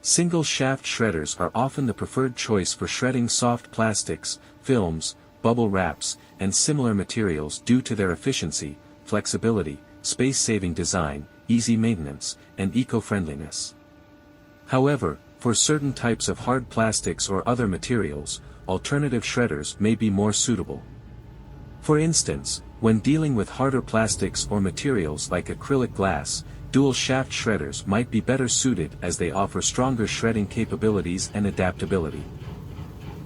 Single shaft shredders are often the preferred choice for shredding soft plastics, films, bubble wraps, and similar materials due to their efficiency, flexibility, space-saving design, easy maintenance, and eco-friendliness. However, for certain types of hard plastics or other materials, alternative shredders may be more suitable. For instance, when dealing with harder plastics or materials like acrylic glass, dual shaft shredders might be better suited as they offer stronger shredding capabilities and adaptability.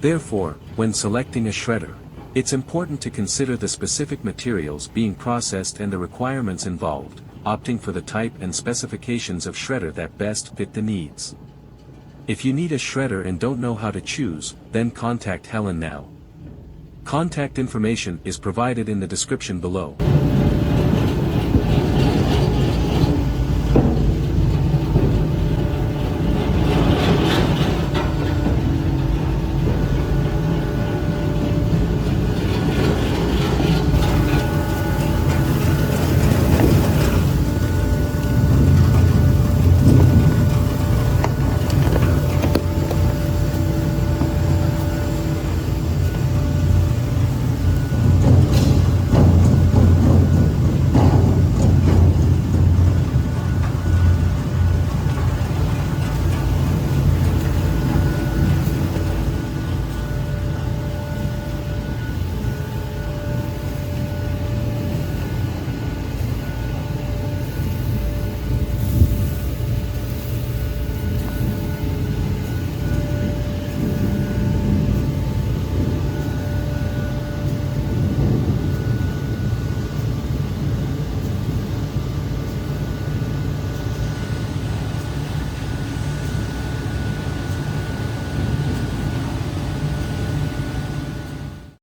Therefore, when selecting a shredder, it's important to consider the specific materials being processed and the requirements involved, opting for the type and specifications of shredder that best fit the needs. If you need a shredder and don't know how to choose, then contact Helen now. Contact information is provided in the description below.